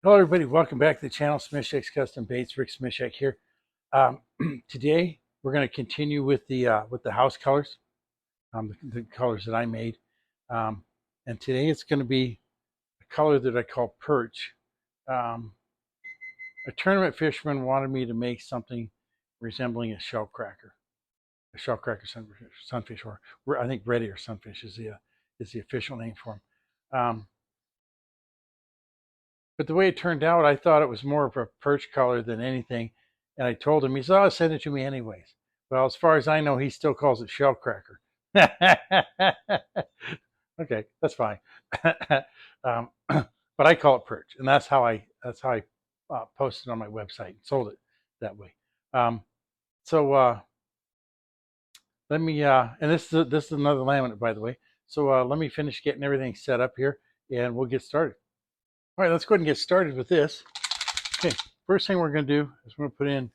Hello everybody, welcome back to the channel. Smishak's Custom Baits. Rick Smishak here. Today we're going to continue with the house colors, the colors that I made. And today it's going to be a color that I call Perch. A tournament fisherman wanted me to make something resembling a shellcracker, sunfish, or I think red ear sunfish is the official name for them. But the way it turned out, I thought it was more of a perch color than anything. And I told him, he said, "Oh, send it to me anyways." Well, as far as I know, he still calls it shellcracker. Okay, that's fine. But I call it perch, and that's how I posted on my website and sold it that way. So let me and this is another laminate, by the way. So let me finish getting everything set up here, and we'll get started. All right, let's go ahead and get started with this. Okay, first thing we're going to do is we're going to put in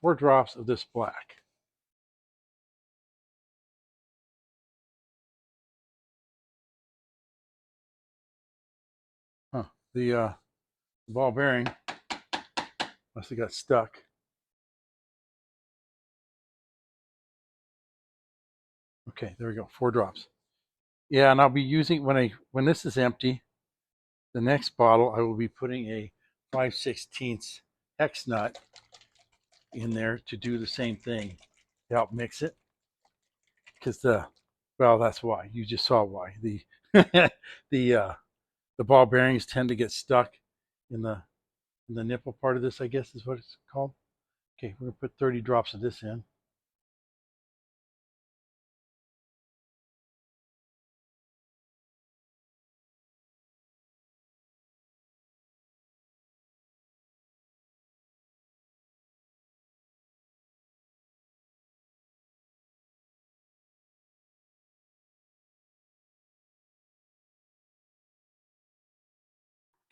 4 drops of this black. The ball bearing must have got stuck. Okay, there we go, 4 drops. Yeah, and I'll be using, when this is empty, the next bottle, I will be putting a 5/16 hex nut in there to do the same thing, to help mix it. Because well, that's why. You just saw why. The ball bearings tend to get stuck in the nipple part of this, I guess is what it's called. Okay, we're going to put 30 drops of this in.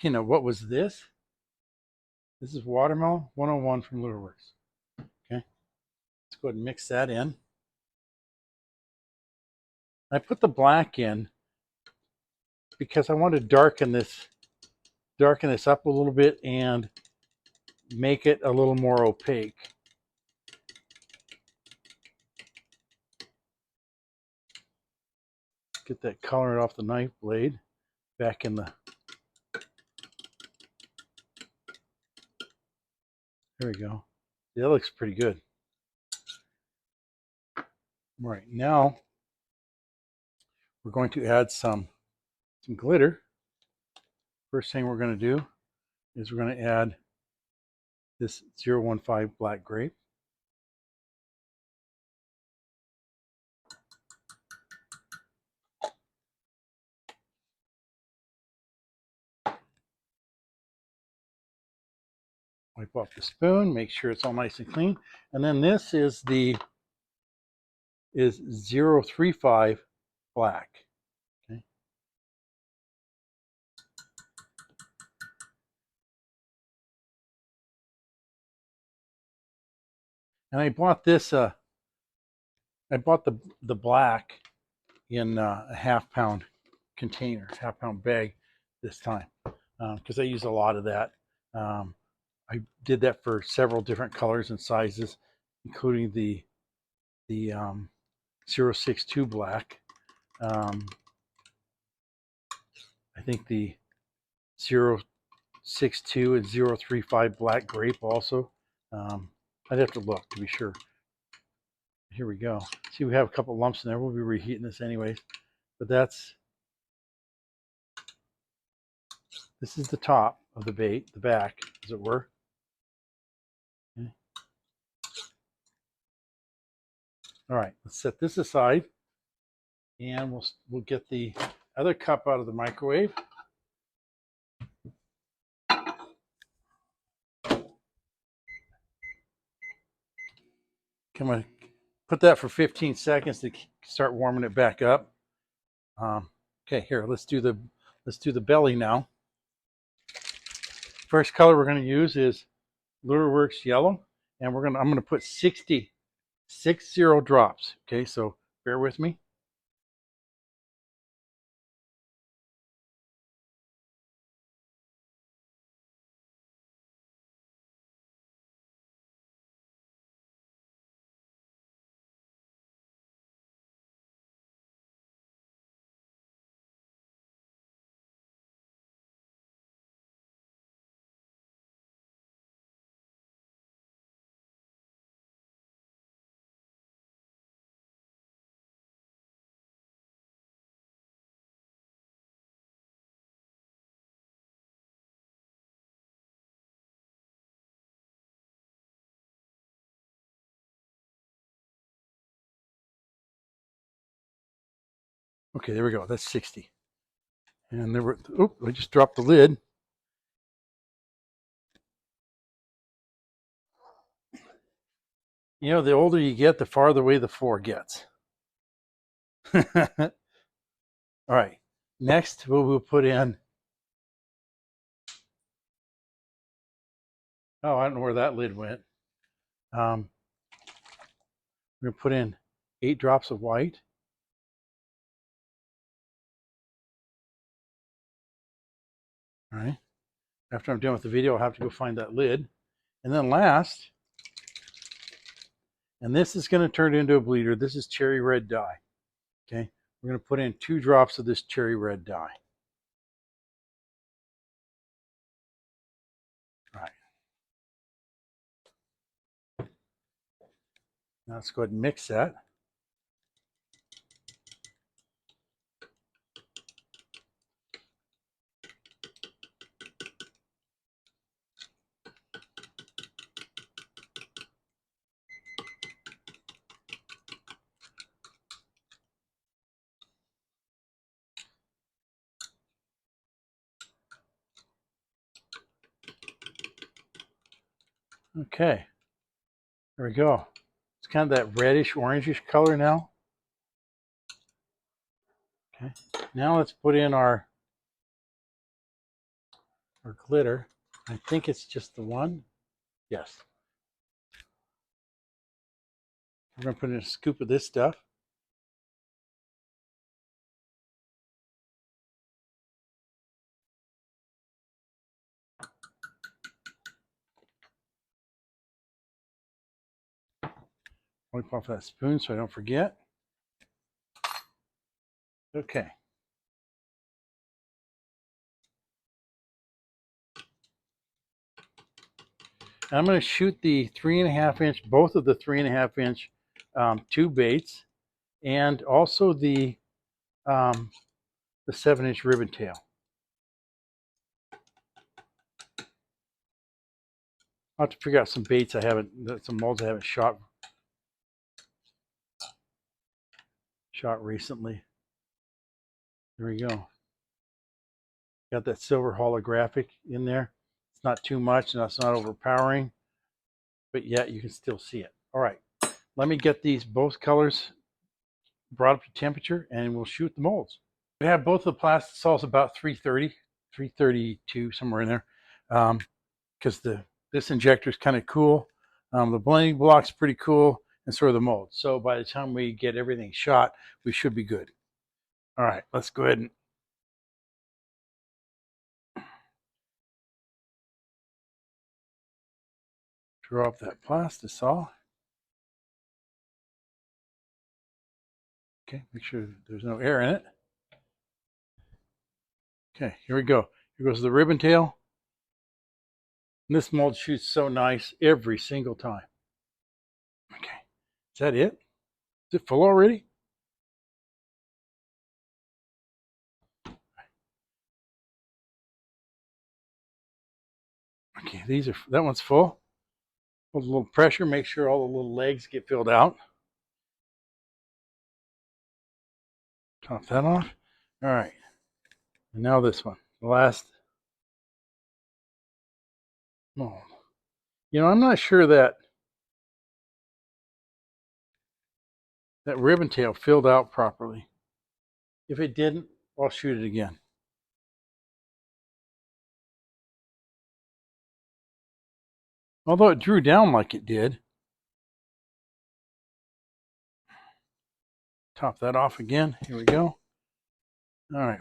You know, what was this? This is Watermelon 101 from Lures. Okay, let's go ahead and mix that in. I put the black in because I want to darken this up a little bit and make it a little more opaque. Get that color off the knife blade back in the. There we go. That looks pretty good. All right, now we're going to add some glitter. First thing we're going to do is we're going to add this 015 black grape. Wipe off the spoon, make sure it's all nice and clean. And then this is 035 black. Okay. And I bought this, I bought the black in a half-pound container, half-pound bag this time, because I use a lot of that. I did that for several different colors and sizes, including the 062 black. I think the 062 and 035 black grape also. I'd have to look to be sure. Here we go. See, we have a couple lumps in there. We'll be reheating this anyways. But this is the top of the bait, the back, as it were. Okay. All right, let's set this aside, and we'll get the other cup out of the microwave. Come on, put that for 15 seconds to start warming it back up. Okay, here, let's do the belly now. First color we're going to use is LureWorks Yellow, and I'm going to put 60 drops. Okay, so bear with me. Okay, there we go. That's 60. And there were, oop, I just dropped the lid. You know, the older you get, the farther away the floor gets. All right. Next, we'll put in, oh, I don't know where that lid went. We're going to put in 8 drops of white. All right. After I'm done with the video, I'll have to go find that lid. And then last, and this is going to turn into a bleeder. This is cherry red dye. Okay. We're going to put in 2 drops of this cherry red dye. All right. Now let's go ahead and mix that. Okay. There we go. It's kind of that reddish, orangish color now. Okay. Now let's put in our glitter. I think it's just the one. Yes. We're going to put in a scoop of this stuff. Wipe off that spoon so I don't forget. Okay. I'm going to shoot the 3.5 inch, both of the 3.5 inch tube baits, and also the 7-inch ribbon tail. I'll have to figure out some baits I haven't, some molds I haven't shot recently. There we go. Got that silver holographic in there. It's not too much, and it's not overpowering, but yet you can still see it. All right, let me get these both colors brought up to temperature, and we'll shoot the molds. We have both the plastic salts about 330, 332, somewhere in there, because this injector is kind of cool. The blending block's pretty cool, and so are the molds. So by the time we get everything shot, we should be good. All right, let's go ahead and draw up that plastisol. Okay, make sure there's no air in it. Okay, here we go. Here goes the ribbon tail. And this mold shoots so nice every single time. Okay, is that it? Is it full already? Okay, that one's full. With a little pressure, make sure all the little legs get filled out. Top that off. All right, and now this one, the last mold. You know, I'm not sure that ribbon tail filled out properly. If it didn't, I'll shoot it again. Although it drew down like it did. Top that off again. Here we go. All right.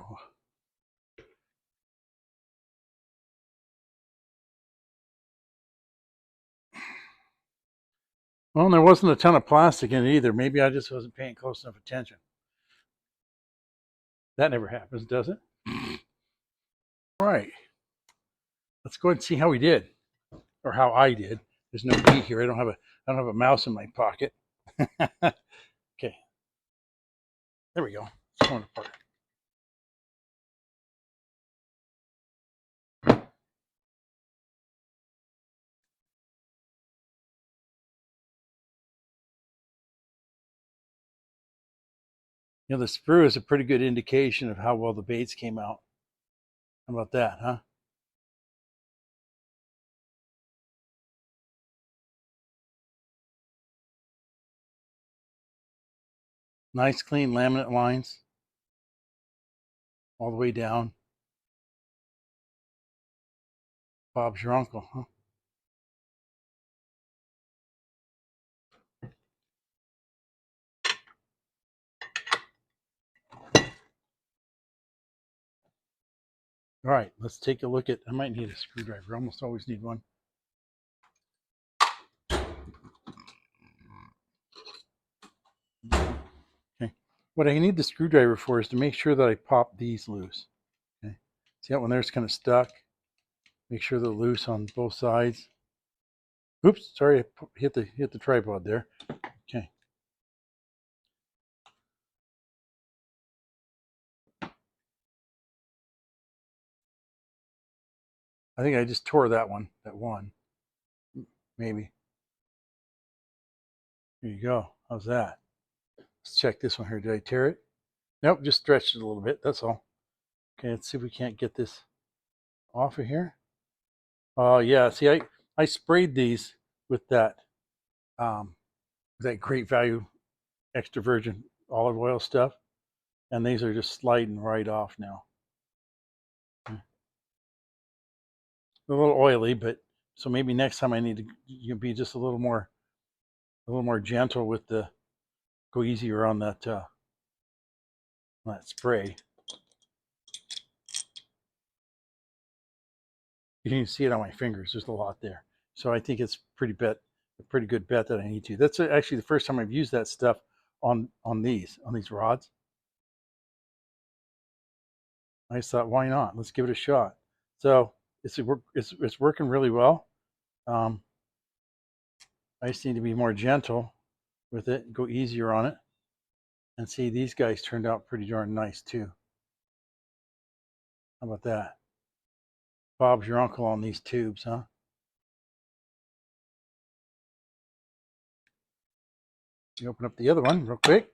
Well, there wasn't a ton of plastic in it either. Maybe I just wasn't paying close enough attention. That never happens, does it? All right. Let's go ahead and see how we did, or how I did. There's no key here. I don't have a mouse in my pocket. Okay. There we go. It's going apart. You know, the sprue is a pretty good indication of how well the baits came out. How about that, huh? Nice clean laminate lines all the way down. Bob's your uncle, huh? All right, let's take a look at, I might need a screwdriver. I almost always need one. Okay. What I need the screwdriver for is to make sure that I pop these loose. Okay. See that one there's kind of stuck? Make sure they're loose on both sides. Oops, sorry, I hit the tripod there. Okay. I think I just tore that one, maybe. Here you go. How's that? Let's check this one here. Did I tear it? Nope, just stretched it a little bit. That's all. Okay, let's see if we can't get this off of here. Oh yeah, see, I sprayed these with that great value extra virgin olive oil stuff, and these are just sliding right off now. A little oily, but so maybe next time I need to be just a little more gentle with the, go easier on that spray. You can see it on my fingers. There's a lot there, so I think it's a pretty good bet that I need to. That's actually the first time I've used that stuff on these rods. I just thought, why not? Let's give it a shot. So it's working really well. I just need to be more gentle with it, go easier on it. And see, these guys turned out pretty darn nice too. How about that? Bob's your uncle on these tubes, huh? You open up the other one real quick.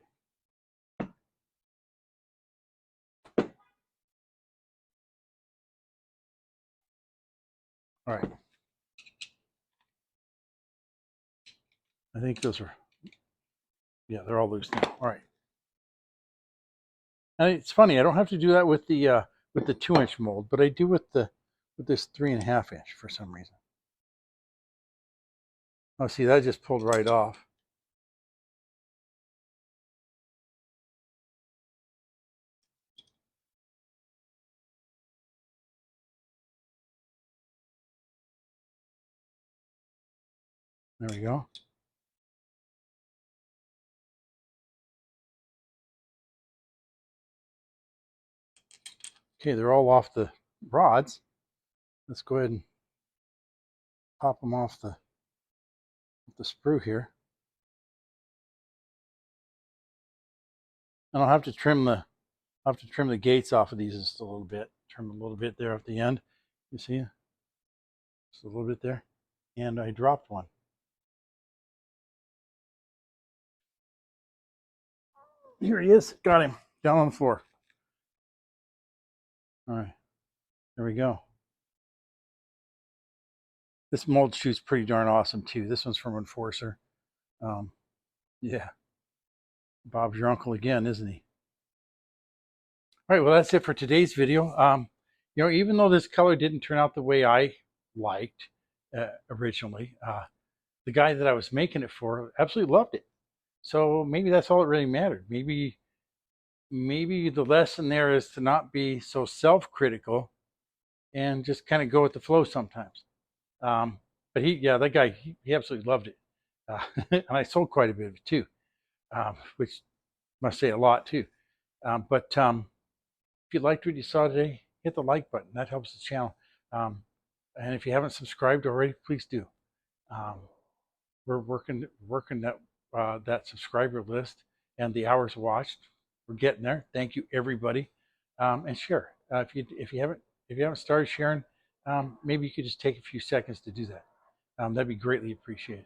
All right. I think those are, yeah, they're all loose now. All right. And it's funny, I don't have to do that with the 2-inch mold, but I do with this 3.5-inch for some reason. Oh, see, that just pulled right off. There we go. Okay, they're all off the rods. Let's go ahead and pop them off the sprue here. And I'll have to trim the gates off of these just a little bit. Trim a little bit there at the end. You see? Just a little bit there. And I dropped one. Here he is. Got him. Down on the floor. All right. There we go. This mold shoot's pretty darn awesome too. This one's from Enforcer. Yeah. Bob's your uncle again, isn't he? All right, well, that's it for today's video. You know, even though this color didn't turn out the way I liked originally, the guy that I was making it for absolutely loved it. So maybe that's all that really mattered. Maybe the lesson there is to not be so self-critical and just kind of go with the flow sometimes. But that guy, he absolutely loved it. And I sold quite a bit of it too, which must say a lot too. But if you liked what you saw today, hit the like button. That helps the channel. And if you haven't subscribed already, please do. We're working that subscriber list and the hours watched. We're getting there. Thank you, everybody. And share. If you haven't started sharing, maybe you could just take a few seconds to do that. That'd be greatly appreciated.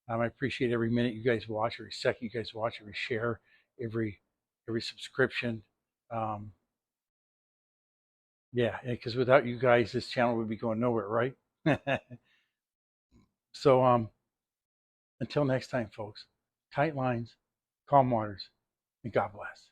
I appreciate every minute you guys watch, every second you guys watch, every share, every every subscription. Um, yeah, because without you guys, this channel would be going nowhere, right? So until next time, folks, tight lines, calm waters, and God bless.